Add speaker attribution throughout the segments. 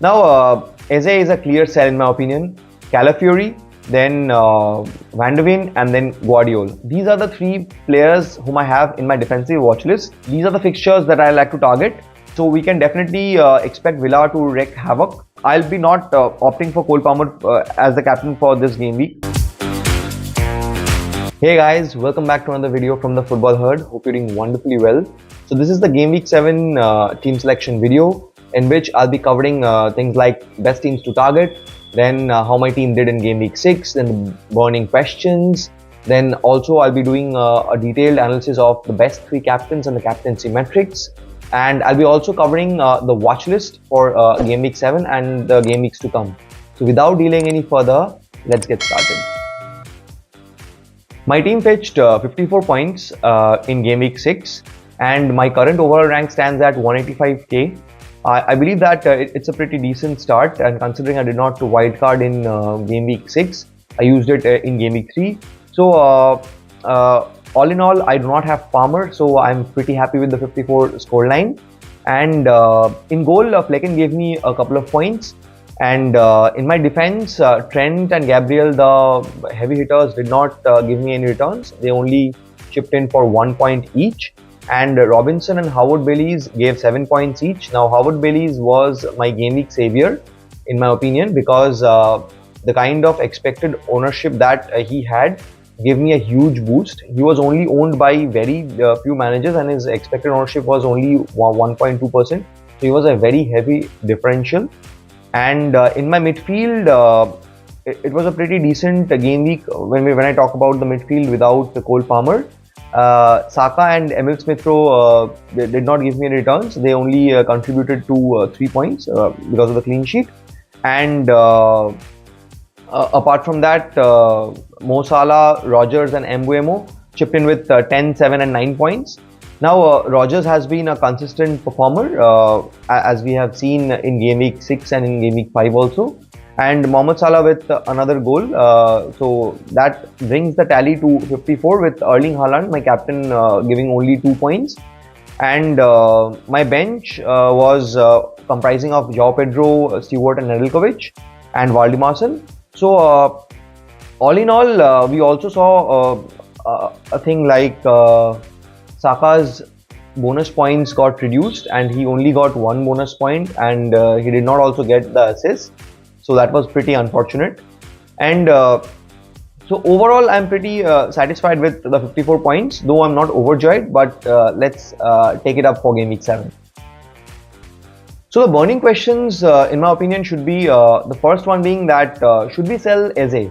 Speaker 1: Now, Eze is a clear sell in my opinion. Calafiori, then Van de Ven, and then Guardiola. These are the three players whom I have in my defensive watch list. These are the fixtures that I like to target. So we can definitely expect Villa to wreak havoc. I'll be not opting for Cole Palmer as the captain for this game week. Hey guys, welcome back to another video from the Football Herd. Hope you're doing wonderfully well. So this is the Game Week 7 team selection video, in which I'll be covering things like best teams to target, then how my team did in Game Week 6, then burning questions, then also I'll be doing a detailed analysis of the best 3 captains and the captaincy metrics, and I'll be also covering the watch list for Game Week 7 and the game weeks to come. So without delaying any further, let's get started. My team fetched 54 points in Game Week 6, and my current overall rank stands at 185k. I believe that it's a pretty decent start, and considering I did not wildcard in Game Week 6, I used it in Game Week 3. So all in all, I do not have Palmer, so I'm pretty happy with the 54 scoreline. And in goal, Flecken gave me a couple of points. And in my defense, Trent and Gabriel, the heavy hitters, did not give me any returns. They only chipped in for 1 point each. And Robinson and Howard Bailey's gave 7 points each. Now, Howard Bailey's was my game week savior, in my opinion, because the kind of expected ownership that he had gave me a huge boost. He was only owned by very few managers, and his expected ownership was only 1.2%. So he was a very heavy differential. And in my midfield, it was a pretty decent game week when I talk about the midfield without Cole Palmer. Saka and Emil Smith-Rowe did not give me any returns. They only contributed to 3 points because of the clean sheet. And apart from that, Mo Salah, Rodgers and Mbeumo chipped in with 10, 7 and 9 points. Now, Rodgers has been a consistent performer, as we have seen in Game Week 6 and in Game Week 5 also. And Mohamed Salah with another goal. So that brings the tally to 54 with Erling Haaland, my captain, giving only 2 points. And my bench was comprising of João Pedro, Stewart and Nedeljkovic and Valdimarsson. So all in all, we also saw a thing like Saka's bonus points got reduced, and he only got 1 bonus point, and he did not also get the assist. So that was pretty unfortunate. And so overall, I'm pretty satisfied with the 54 points, though I'm not overjoyed, but let's take it up for Game Week 7. So the burning questions, in my opinion, should be the first one being that should we sell Eze?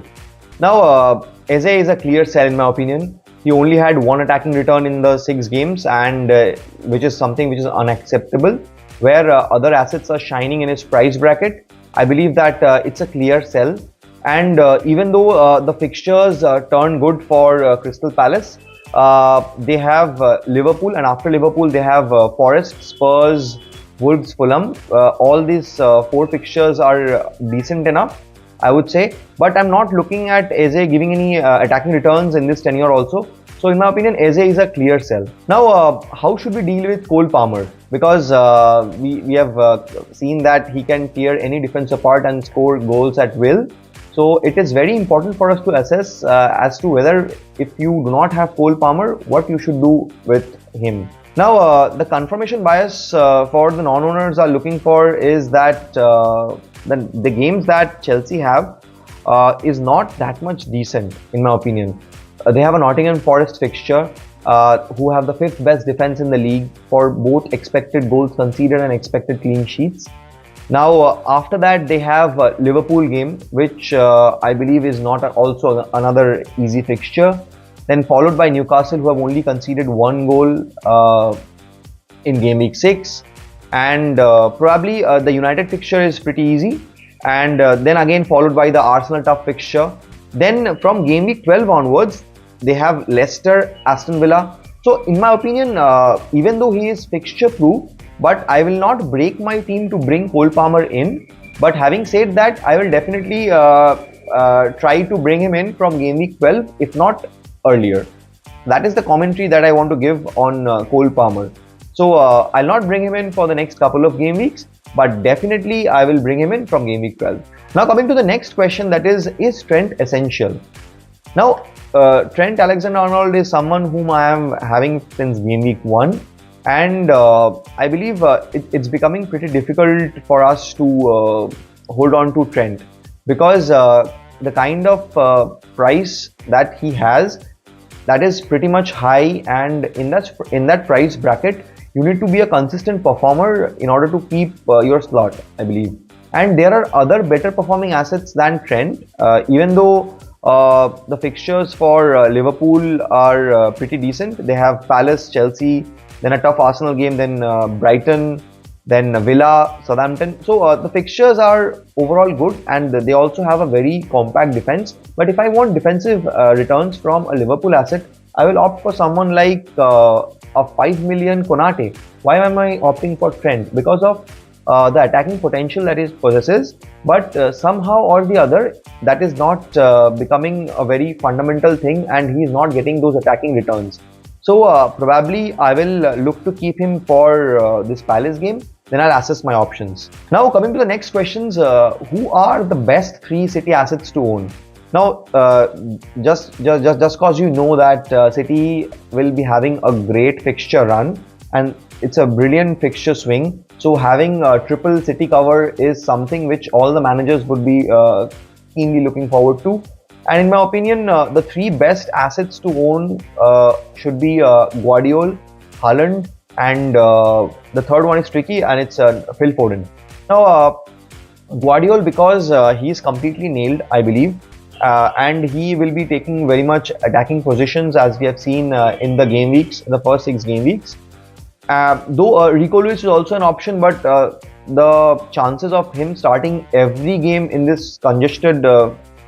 Speaker 1: Now, Eze is a clear sell in my opinion. He only had 1 attacking return in the 6 games, and which is something which is unacceptable, where other assets are shining in his price bracket. I believe that it's a clear sell. And even though the fixtures turn good for Crystal Palace, they have Liverpool, and after Liverpool they have Forest, Spurs, Wolves, Fulham. All these 4 fixtures are decent enough, I would say, but I'm not looking at Eze giving any attacking returns in this tenure also. So in my opinion, Eze is a clear sell. Now, how should we deal with Cole Palmer? Because we have seen that he can tear any defense apart and score goals at will. So it is very important for us to assess as to whether, if you do not have Cole Palmer, what you should do with him. Now, the confirmation bias for the non-owners are looking for is that the games that Chelsea have is not that much decent, in my opinion. They have a Nottingham Forest fixture, who have the 5th best defense in the league for both expected goals conceded and expected clean sheets. Now, after that, they have a Liverpool game, which I believe is not also another easy fixture. Then followed by Newcastle, who have only conceded 1 goal in Game Week 6. And probably the United fixture is pretty easy. And then again followed by the Arsenal tough fixture. Then from Game Week 12 onwards, they have Leicester, Aston Villa. So in my opinion, even though he is fixture proof, but I will not break my team to bring Cole Palmer in. But having said that, I will definitely try to bring him in from Game Week 12, if not earlier. That is the commentary that I want to give on Cole Palmer. So I'll not bring him in for the next couple of game weeks, but definitely I will bring him in from game week 12. Now coming to the next question, that is Trent essential? Now, Trent Alexander-Arnold is someone whom I am having since game week 1, and I believe it's becoming pretty difficult for us to hold on to Trent, because the kind of price that he has, that is pretty much high, and in that price bracket you need to be a consistent performer in order to keep your slot, I believe. And there are other better performing assets than Trent, even though the fixtures for Liverpool are pretty decent. They have Palace, Chelsea, then a tough Arsenal game, then Brighton, then Villa, Southampton. So the fixtures are overall good, and they also have a very compact defense. But if I want defensive returns from a Liverpool asset, I will opt for someone like a 5 million Konate. Why am I opting for Trent? Because of the attacking potential that he possesses, but somehow or the other that is not becoming a very fundamental thing, and he is not getting those attacking returns. So probably I will look to keep him for this Palace game. Then I'll assess my options. Now coming to the next questions, who are the best 3 City assets to own? Now, just cause you know that City will be having a great fixture run, and it's a brilliant fixture swing. So having a triple City cover is something which all the managers would be keenly looking forward to. And in my opinion, the 3 best assets to own should be Guardiola, Haaland, and the third one is tricky, and it's Phil Foden. Now, Guardiola, because he's completely nailed, I believe. And he will be taking very much attacking positions, as we have seen in the game weeks, the first 6 game weeks. Though Rico Lewis is also an option, but the chances of him starting every game in this congested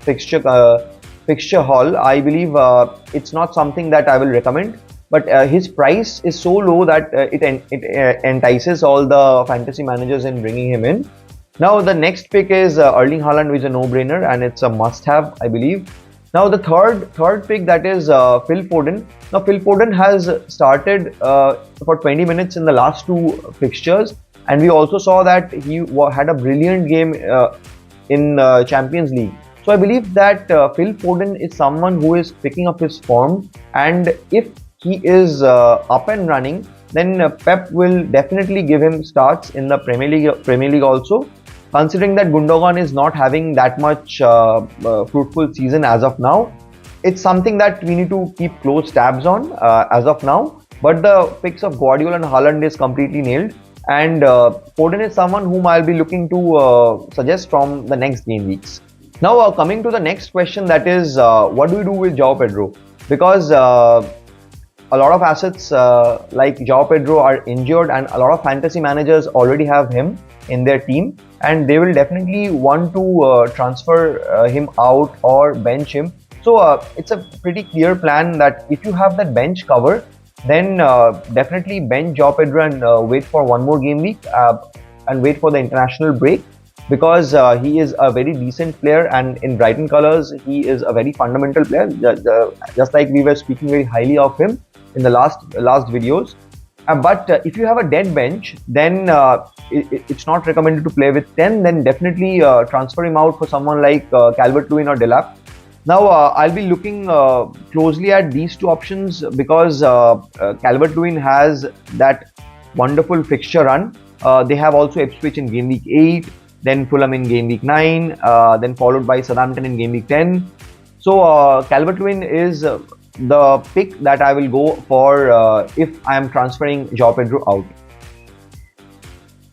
Speaker 1: fixture hall, I believe it's not something that I will recommend. But his price is so low that it entices all the fantasy managers in bringing him in. Now the next pick is Erling Haaland, which is a no-brainer, and it's a must-have, I believe. Now the third pick, that is Phil Foden. Now Phil Foden has started for 20 minutes in the last 2 fixtures, and we also saw that he had a brilliant game in Champions League. So I believe that Phil Foden is someone who is picking up his form, and if he is up and running, then Pep will definitely give him starts in the Premier League also. Considering that Gundogan is not having that much fruitful season as of now, it's something that we need to keep close tabs on as of now. But the picks of Guardiola and Haaland is completely nailed, and Foden is someone whom I'll be looking to suggest from the next game weeks. Now coming to the next question, that is what do we do with João Pedro? Because a lot of assets like João Pedro are injured, and a lot of fantasy managers already have him in their team, and they will definitely want to transfer him out or bench him. So it's a pretty clear plan that if you have that bench cover, then definitely bench João Pedro and wait for one more game week and wait for the international break, because he is a very decent player, and in Brighton colours he is a very fundamental player, just like we were speaking very highly of him in the last videos. But if you have a dead bench, then it's not recommended to play with 10. Then definitely transfer him out for someone like Calvert-Lewin or Delap. Now I'll be looking closely at these 2 options, because Calvert-Lewin has that wonderful fixture run. They have also Ipswich in game week 8, then Fulham in game week 9, then followed by Southampton in game week 10. So Calvert-Lewin is the pick that I will go for if I am transferring João Pedro out.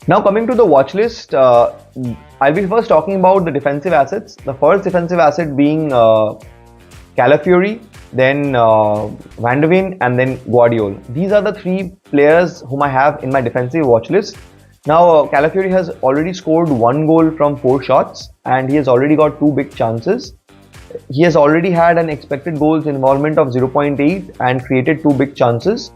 Speaker 1: Now coming to the watch list, I'll be first talking about the defensive assets. The first defensive asset being Calafiori, then Van de Ven, and then Guardiola. These are the 3 players whom I have in my defensive watch list. Now Calafiori has already scored 1 goal from 4 shots, and he has already got 2 big chances. He has already had an expected goals involvement of 0.8 and created 2 big chances,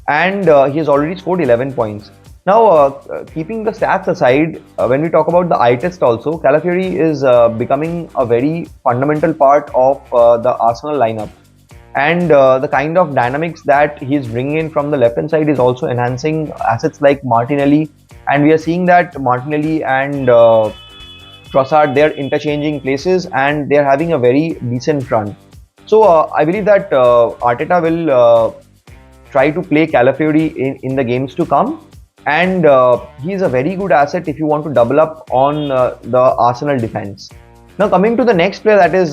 Speaker 1: and he has already scored 11 points. Now, keeping the stats aside, when we talk about the eye test also, Calafiori is becoming a very fundamental part of the Arsenal lineup, and the kind of dynamics that he is bringing in from the left hand side is also enhancing assets like Martinelli and we are seeing that Martinelli and Trossard, they're interchanging places and they're having a very decent run. So I believe that Arteta will try to play Calafiori in the games to come, and he's a very good asset if you want to double up on the Arsenal defense. Now coming to the next player, that is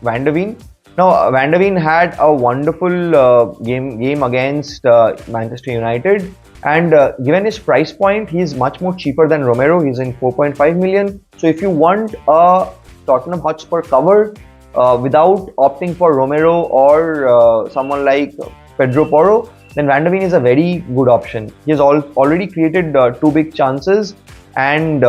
Speaker 1: Van de Ven. Now Van de Ven had a wonderful game against Manchester United, and given his price point, he's much more cheaper than Romero. He's in 4.5 million. So if you want a Tottenham Hotspur cover without opting for Romero or someone like Pedro Porro, then Van de Ven is a very good option. He has already created 2 big chances, and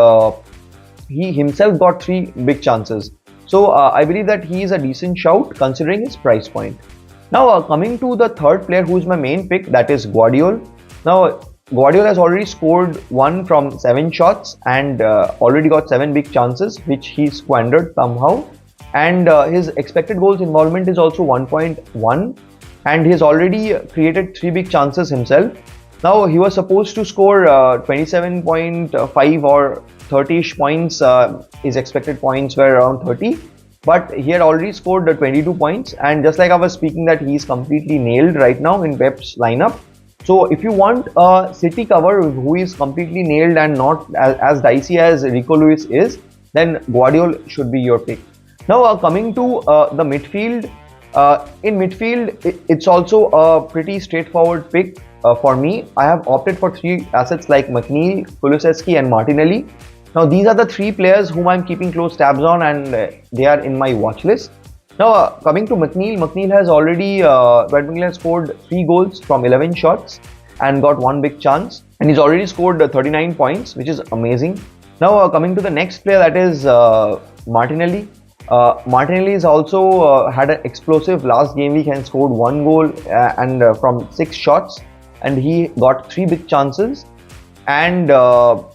Speaker 1: he himself got 3 big chances. So I believe that he is a decent shout considering his price point. Now coming to the third player, who is my main pick, that is Guardiola. Now Guardiola has already scored 1 from 7 shots and already got 7 big chances, which he squandered somehow. And his expected goals involvement is also 1.1, and he has already created 3 big chances himself. Now he was supposed to score 27.5 or 30ish points. His expected points were around 30, but he had already scored 22 points. And just like I was speaking, that he is completely nailed right now in Pep's lineup. So if you want a City cover who is completely nailed and not as dicey as Rico Lewis is, then Guardiola should be your pick. Now coming to the midfield, in midfield it's also a pretty straightforward pick for me. I have opted for 3 assets like McNeil, Kulusevski and Martinelli. Now these are the 3 players whom I'm keeping close tabs on, and they are in my watch list. Now coming to McNeil, McNeil has scored 3 goals from 11 shots and got 1 big chance, and he's already scored 39 points, which is amazing. Now coming to the next player, that is Martinelli. Martinelli has also had an explosive last game week and scored 1 goal and from 6 shots, and he got 3 big chances, and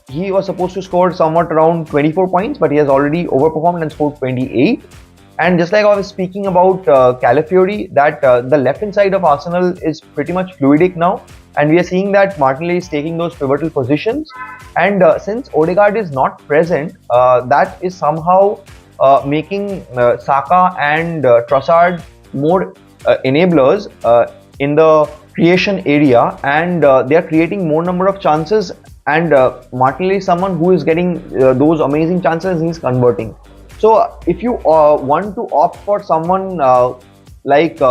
Speaker 1: he was supposed to score somewhat around 24 points, but he has already overperformed and scored 28. And just like I was speaking about Calafiori, that the left hand side of Arsenal is pretty much fluidic now, and we are seeing that Martinelli is taking those pivotal positions, and since Odegaard is not present, that is somehow making Saka and Trossard more enablers in the creation area, and they are creating more number of chances, and Martinelli is someone who is getting those amazing chances and he's converting. So if you want to opt for someone like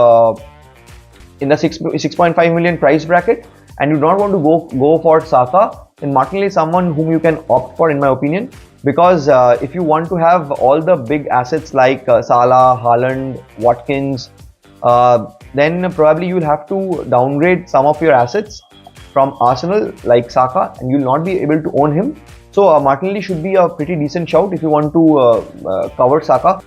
Speaker 1: in the 6.5 million price bracket and you don't want to go for Saka, then Martinelli is someone whom you can opt for, in my opinion, because if you want to have all the big assets like Salah, Haaland, Watkins, then probably you will have to downgrade some of your assets from Arsenal like Saka, and you will not be able to own him. So Martinelli should be a pretty decent shout if you want to cover Saka.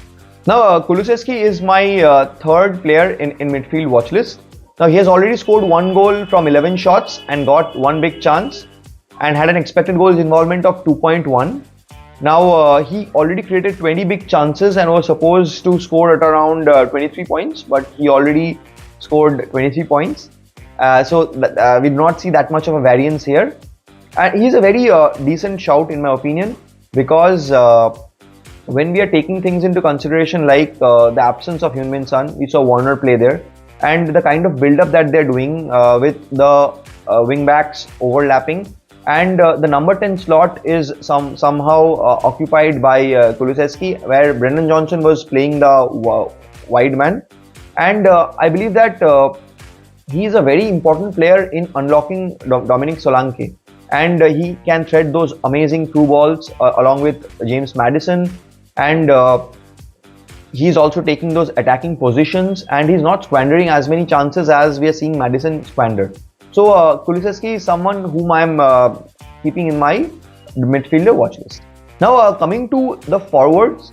Speaker 1: Now Kulusevski is my third player in midfield watch list. Now he has already scored 1 goal from 11 shots and got 1 big chance and had an expected goals involvement of 2.1. Now he already created 20 big chances and was supposed to score at around 23 points, but he already scored 23 points. So we do not see that much of a variance here. And he's a very decent shout in my opinion, because when we are taking things into consideration like the absence of Heung-min Son, we saw Warner play there, and the kind of build-up that they're doing with the wing-backs overlapping, and the number 10 slot is somehow occupied by Kulusevski, where Brendan Johnson was playing the wide man, and I believe that he is a very important player in unlocking Dominic Solanke, and he can thread those amazing through balls along with James Maddison, and he's also taking those attacking positions, and he's not squandering as many chances as we are seeing Maddison squander. So Kulusevski is someone whom I'm keeping in my midfielder watch list. Now coming to the forwards,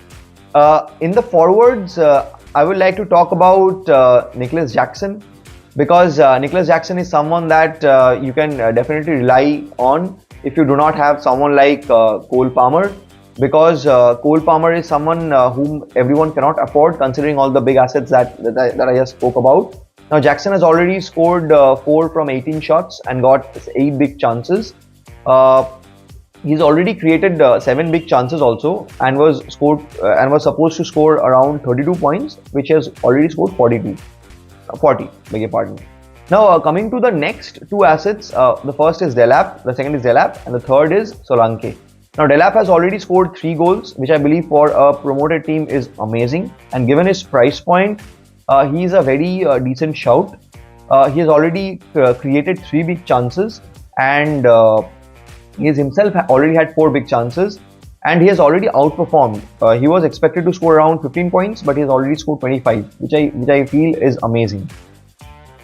Speaker 1: in the forwards I would like to talk about Nicholas Jackson, because Nicholas Jackson is someone that you can definitely rely on if you do not have someone like Cole Palmer, because Cole Palmer is someone whom everyone cannot afford considering all the big assets that I just spoke about. Now Jackson has already scored 4 from 18 shots and got 8 big chances. He's already created 7 big chances also, and was supposed to score around 32 points, which has already scored 40. Beg your pardon. Now coming to the next two assets, the first is Delap, the second is Delap, and the third is Solanke. Now Delap has already scored 3 goals, which I believe for a promoted team is amazing. And given his price point, he is a very decent shout. He has already created 3 big chances, and he has himself already had 4 big chances, and he has already outperformed. He was expected to score around 15 points, but he has already scored 25, which I feel is amazing.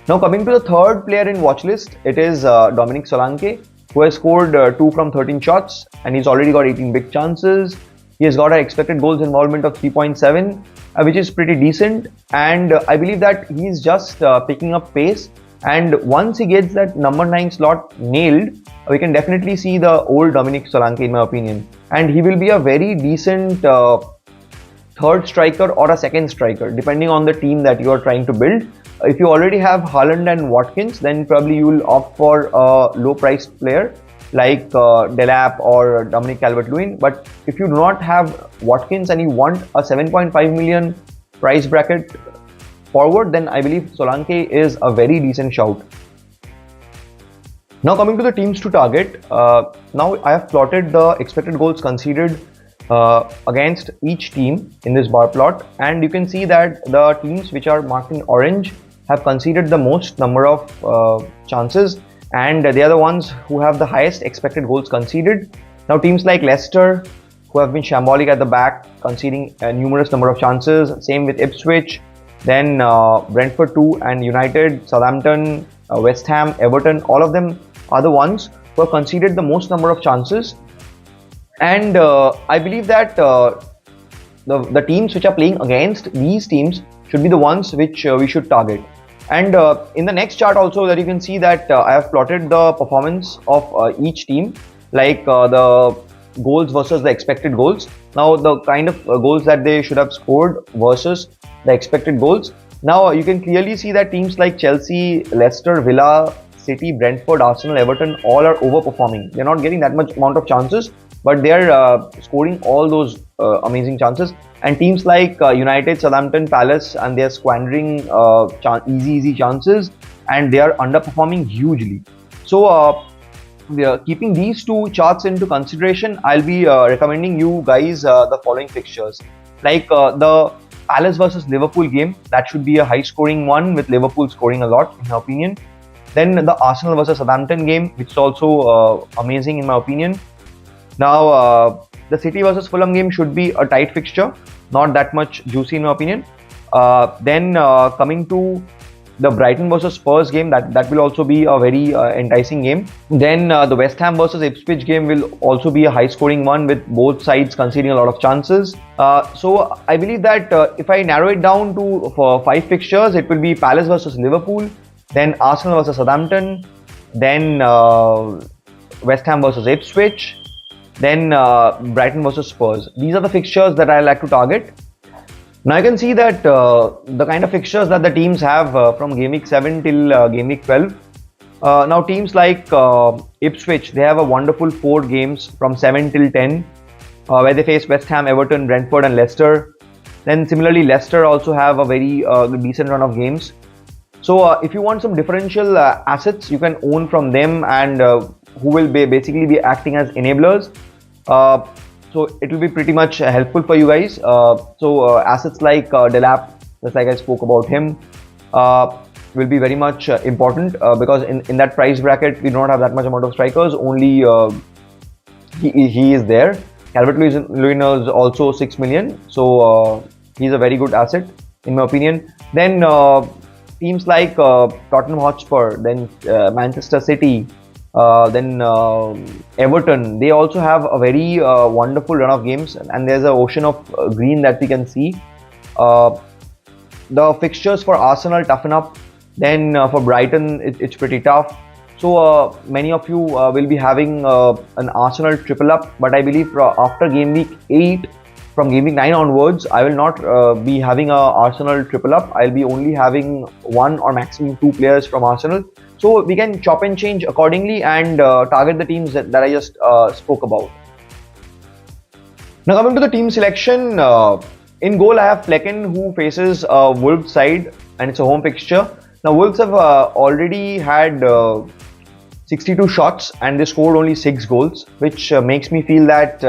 Speaker 1: Now coming to the third player in Watchlist, it is Dominic Solanke, who has scored 2 from 13 shots, and he's already got 18 big chances. He has got an expected goals involvement of 3.7, which is pretty decent, and I believe that he's just picking up pace. And once he gets that number 9 slot nailed, we can definitely see the old Dominic Solanke, in my opinion, and he will be a very decent third striker or a second striker, depending on the team that you are trying to build. If you already have Haaland and Watkins, then probably you will opt for a low-priced player like Delap or Dominic Calvert-Lewin. But if you do not have Watkins and you want a 7.5 million price bracket forward, then I believe Solanke is a very decent shout. Now coming to the teams to target, now I have plotted the expected goals conceded against each team in this bar plot, and you can see that the teams which are marked in orange have conceded the most number of chances, and they are the ones who have the highest expected goals conceded. Now teams like Leicester, who have been shambolic at the back, conceding a numerous number of chances, same with Ipswich, then Brentford too, and United, Southampton, West Ham, Everton, all of them are the ones who have conceded the most number of chances. And I believe that the teams which are playing against these teams should be the ones which we should target. And in the next chart also, that you can see that I have plotted the performance of each team, like the goals versus the expected goals. Now the kind of goals that they should have scored versus the expected goals. Now you can clearly see that teams like Chelsea, Leicester, Villa, City, Brentford, Arsenal, Everton all are overperforming. They're not getting that much amount of chances, but they're scoring all those amazing chances. And teams like United, Southampton, Palace, and they're squandering easy chances, and they are underperforming hugely. So keeping these two charts into consideration, I'll be recommending you guys the following fixtures. Like the Palace versus Liverpool game, that should be a high scoring one with Liverpool scoring a lot, in my opinion. Then the Arsenal versus Southampton game, which is also amazing in my opinion. Now the City versus Fulham game should be a tight fixture, not that much juicy in my opinion. Then coming to the Brighton versus Spurs game, that will also be a very enticing game. Then the West Ham versus Ipswich game will also be a high scoring one with both sides conceding a lot of chances. So I believe that if I narrow it down to for 5 fixtures, it will be Palace versus Liverpool, then Arsenal versus Southampton, then West Ham versus Ipswich, then Brighton versus Spurs. These are the fixtures that I like to target. Now you can see that the kind of fixtures that the teams have from game week 7 till game week 12. Now teams like Ipswich, they have a wonderful 4 games from 7 till 10 where they face West Ham, Everton, Brentford and Leicester. Then similarly Leicester also have a very decent run of games. So if you want some differential assets, you can own from them, and who will basically be acting as enablers. So it will be pretty much helpful for you guys. So assets like Delap, just like I spoke about him, will be very much important because in that price bracket we do not have that much amount of strikers. Only he is there. Calvert-Lewin is also 6 million, so he's a very good asset in my opinion. Then teams like Tottenham Hotspur, then Manchester City, then Everton, they also have a very wonderful run of games, and there's an ocean of green that we can see. The fixtures for Arsenal toughen up, then for Brighton it's pretty tough. So many of you will be having an Arsenal triple up, but I believe after game week 8, from game week 9 onwards, I will not be having a Arsenal triple up. I'll be only having 1 or maximum 2 players from Arsenal. So we can chop and change accordingly and target the teams that I just spoke about. Now coming to the team selection, in goal I have Flecken, who faces Wolves side, and it's a home fixture. Now Wolves have already had 62 shots and they scored only 6 goals, which makes me feel that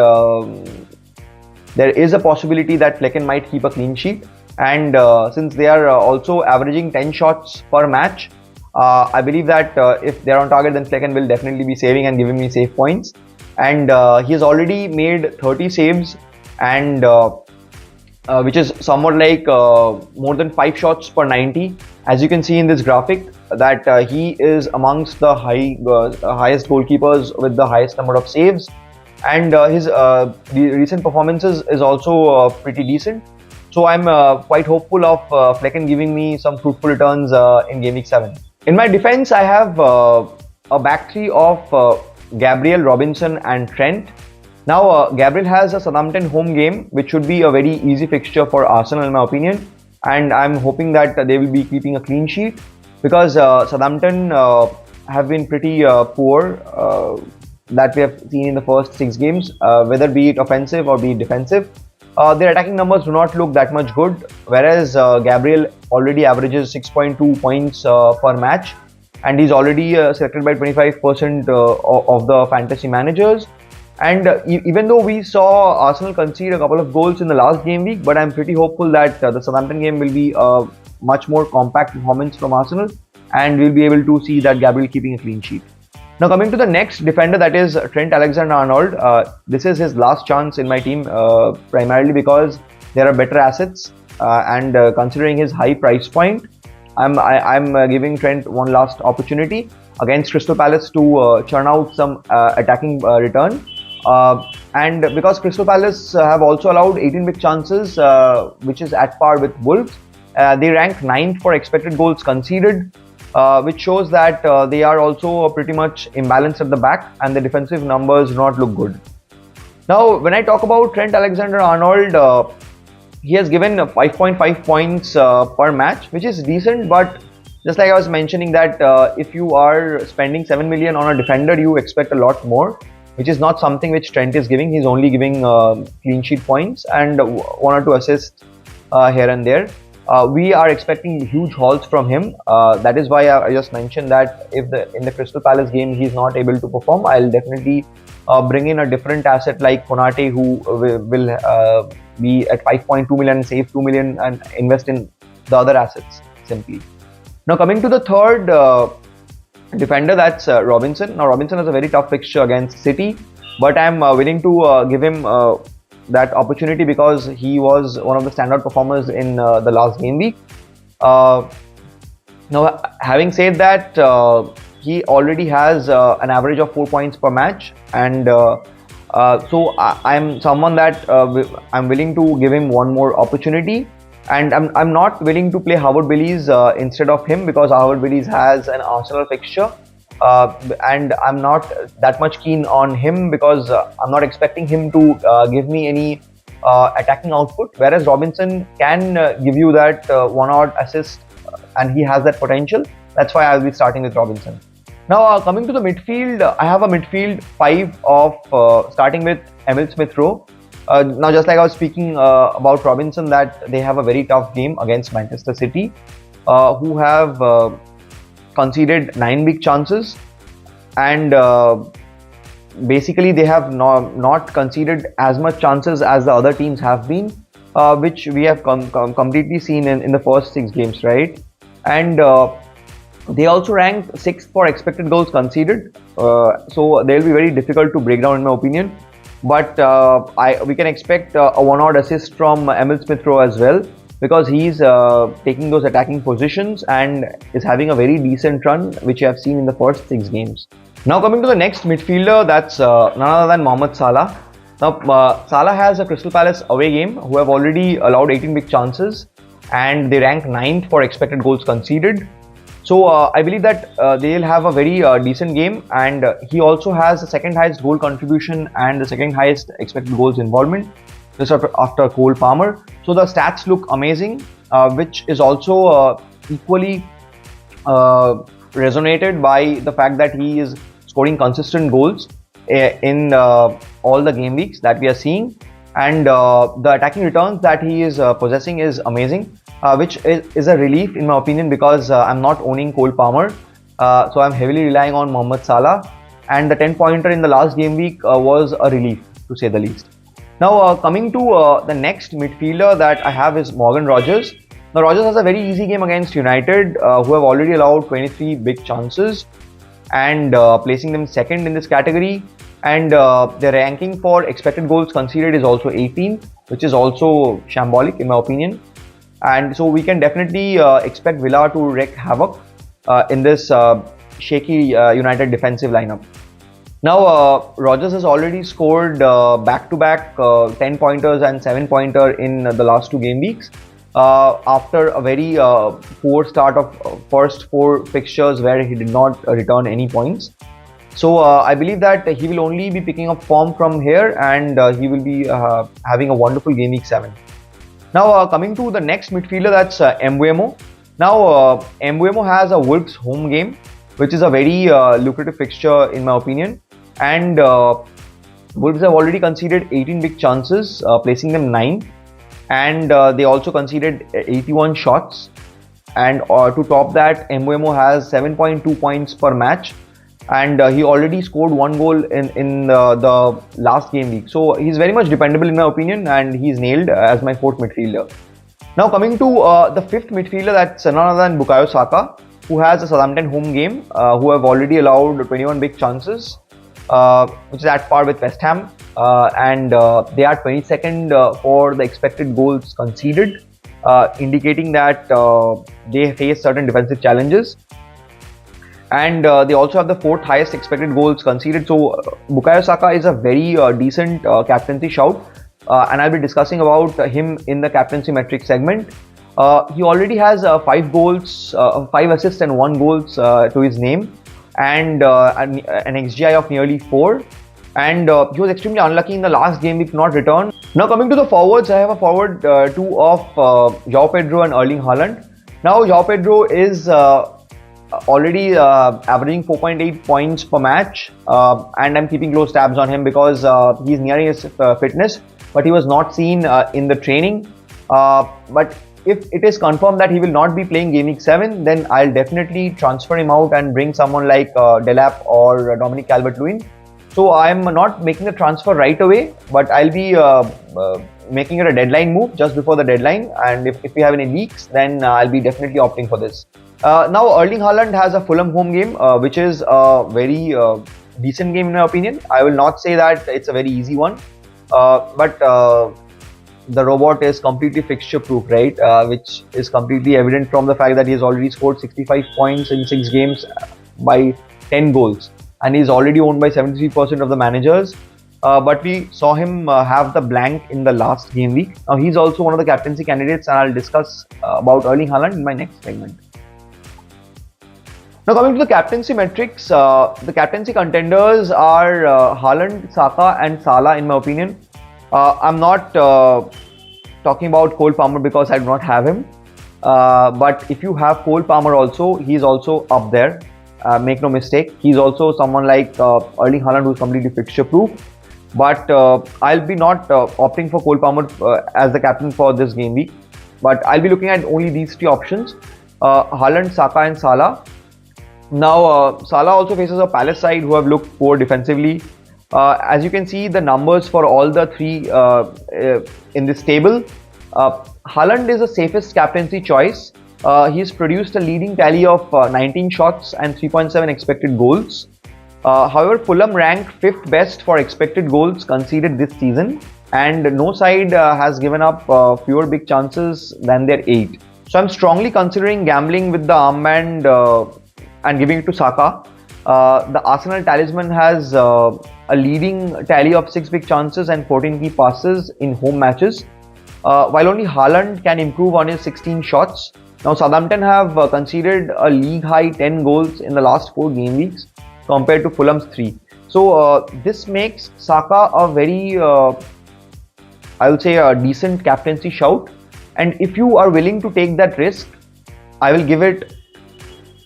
Speaker 1: there is a possibility that Flecken might keep a clean sheet. And since they are also averaging 10 shots per match, I believe that if they're on target, then Flecken will definitely be saving and giving me safe points. And he has already made 30 saves, and which is somewhat like more than 5 shots per 90. As you can see in this graphic, that he is amongst the highest goalkeepers with the highest number of saves, and his the recent performances is also pretty decent. So I'm quite hopeful of Flecken giving me some fruitful returns in Game Week 7. In my defense, I have a back three of Gabriel, Robinson and Trent. Now Gabriel has a Southampton home game, which should be a very easy fixture for Arsenal in my opinion, and I'm hoping that they will be keeping a clean sheet, because Southampton have been pretty poor that we have seen in the first 6 games, whether be it offensive or be it defensive. Their attacking numbers do not look that much good, whereas Gabriel already averages 6.2 points per match, and he's already selected by 25% of the fantasy managers. And even though we saw Arsenal concede a couple of goals in the last game week, but I'm pretty hopeful that the Southampton game will be a much more compact performance from Arsenal, and we'll be able to see that Gabriel keeping a clean sheet. Now coming to the next defender, that is Trent Alexander-Arnold. This is his last chance in my team, primarily because there are better assets, and considering his high price point, I'm giving Trent one last opportunity against Crystal Palace to churn out some attacking return. And because Crystal Palace have also allowed 18 big chances, which is at par with Wolves, they rank 9th for expected goals conceded, which shows that they are also pretty much imbalanced at the back, and the defensive numbers do not look good. Now, when I talk about Trent Alexander-Arnold, he has given 5.5 points per match, which is decent, but just like I was mentioning that if you are spending 7 million on a defender, you expect a lot more, which is not something which Trent is giving. He's only giving clean sheet points and 1 or 2 assists here and there. We are expecting huge hauls from him. That is why I just mentioned that if in the Crystal Palace game he's not able to perform, I'll definitely bring in a different asset like Konate, who will be at 5.2 million, save 2 million and invest in the other assets simply. Now coming to the third defender, that's Robinson. Now Robinson has a very tough fixture against City, but I'm willing to give him that opportunity because he was one of the standout performers in the last game week. Now having said that, he already has an average of 4 points per match, and so I'm someone that I'm willing to give him one more opportunity. And I'm not willing to play Howard Billies instead of him, because Howard Billies has an Arsenal fixture, and I'm not that much keen on him because I'm not expecting him to give me any attacking output, whereas Robinson can give you that 1 odd assist, and he has that potential. That's why I'll be starting with Robinson. Now coming to the midfield, I have a midfield 5 of starting with Emil Smith-Rowe. Now, just like I was speaking about Robinson, that they have a very tough game against Manchester City, who have conceded 9 big chances, and basically they have not conceded as much chances as the other teams have been, which we have completely seen in the first 6 games, right? And they also ranked 6th for expected goals conceded, so they'll be very difficult to break down in my opinion. But we can expect a 1 odd assist from Emil Smith-Rowe as well, because he's taking those attacking positions and is having a very decent run, which you have seen in the first 6 games. Now coming to the next midfielder, that's none other than Mohamed Salah. Now Salah has a Crystal Palace away game, who have already allowed 18 big chances, and they rank 9th for expected goals conceded. So I believe that they'll have a very decent game, and he also has the 2nd highest goal contribution and the 2nd highest expected goals involvement, just after Cole Palmer. So the stats look amazing, which is also equally resonated by the fact that he is scoring consistent goals in all the game weeks that we are seeing, and the attacking returns that he is possessing is amazing, which is a relief in my opinion, because I'm not owning Cole Palmer, so I'm heavily relying on Mohamed Salah, and the 10-pointer in the last game week was a relief to say the least. Now coming to the next midfielder that I have is Morgan Rogers. Now Rogers has a very easy game against United, who have already allowed 23 big chances, and placing them second in this category, and their ranking for expected goals conceded is also 18th, which is also shambolic in my opinion, and so we can definitely expect Villa to wreak havoc in this shaky United defensive lineup. Now Rogers has already scored back-to-back 10-pointers and 7-pointer in the last 2 game weeks, after a very poor start of first 4 fixtures where he did not return any points. So I believe that he will only be picking up form from here, and he will be having a wonderful game week 7. Now coming to the next midfielder, that's Mbeumo. Now Mbeumo has a Wolves home game, which is a very lucrative fixture in my opinion, and Wolves have already conceded 18 big chances, placing them 9, and they also conceded 81 shots, and to top that, Mbeumo has 7.2 points per match, and he already scored 1 goal in the last game week, so he's very much dependable in my opinion, and he's nailed as my 4th midfielder. Now coming to the 5th midfielder, that's none other than Bukayo Saka, who has a Southampton home game, who have already allowed 21 big chances, which is at par with West Ham, and they are 22nd for the expected goals conceded, indicating that they face certain defensive challenges, and they also have the 4th highest expected goals conceded. So Bukayo Saka is a very decent captaincy shout, and I'll be discussing about him in the captaincy metrics segment. He already has 5 goals, 5 assists and 1 goals to his name, and an XGI of nearly 4, and he was extremely unlucky in the last game week not return. Now coming to the forwards, I have a forward 2 of João Pedro and Erling Haaland. Now João Pedro is already averaging 4.8 points per match, and I'm keeping close tabs on him because he's nearing his fitness, but he was not seen in the training. But if it is confirmed that he will not be playing Game Week 7, then I'll definitely transfer him out and bring someone like Delap or Dominic Calvert-Lewin. So I'm not making the transfer right away, but I'll be making it a deadline move just before the deadline, and if we have any leaks, then I'll be definitely opting for this. Now Erling Haaland has a Fulham home game, which is a very decent game in my opinion. I will not say that it's a very easy one, but the robot is completely fixture proof, right? Which is completely evident from the fact that he has already scored 65 points in 6 games by 10 goals, and he's already owned by 73% of the managers. But we saw him have the blank in the last game week. Now he's also one of the captaincy candidates, and I'll discuss about Erling Haaland in my next segment. Now coming to the captaincy metrics, the captaincy contenders are Haaland, Saka and Salah in my opinion. I'm not talking about Cole Palmer because I do not have him, but if you have Cole Palmer also, he's also up there, make no mistake. He's also someone like Erling Haaland, who's completely fixture proof, but I'll be not opting for Cole Palmer as the captain for this game week, but I'll be looking at only these 3 options, Haaland, Saka and Salah. Now Salah also faces a Palace side who have looked poor defensively. As you can see the numbers for all the 3 in this table, Haaland is the safest captaincy choice. He's produced a leading tally of 19 shots and 3.7 expected goals. However, Fulham ranked 5th best for expected goals conceded this season, and no side has given up fewer big chances than their 8. So I'm strongly considering gambling with the armband and giving it to Saka. The Arsenal talisman has a leading tally of 6 big chances and 14 key passes in home matches, while only Haaland can improve on his 16 shots. Now Southampton have conceded a league high 10 goals in the last 4 game weeks compared to Fulham's 3. So this makes Saka a very, I would say, a decent captaincy shout, and if you are willing to take that risk, I will give it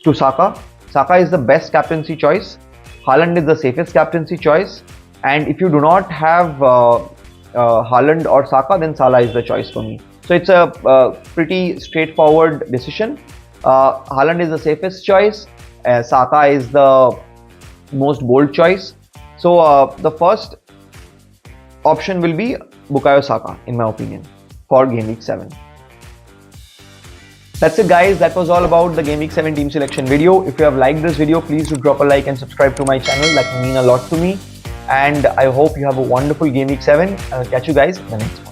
Speaker 1: to Saka. Saka is the best captaincy choice. Haaland is the safest captaincy choice. And if you do not have Haaland or Saka, then Salah is the choice for me. So it's a pretty straightforward decision. Haaland is the safest choice. Saka is the most bold choice. So the first option will be Bukayo Saka, in my opinion, for Game Week 7. That's it, guys. That was all about the Game Week 7 team selection video. If you have liked this video, please do drop a like and subscribe to my channel. That will mean a lot to me. And I hope you have a wonderful Game Week 7. I'll catch you guys in the next one.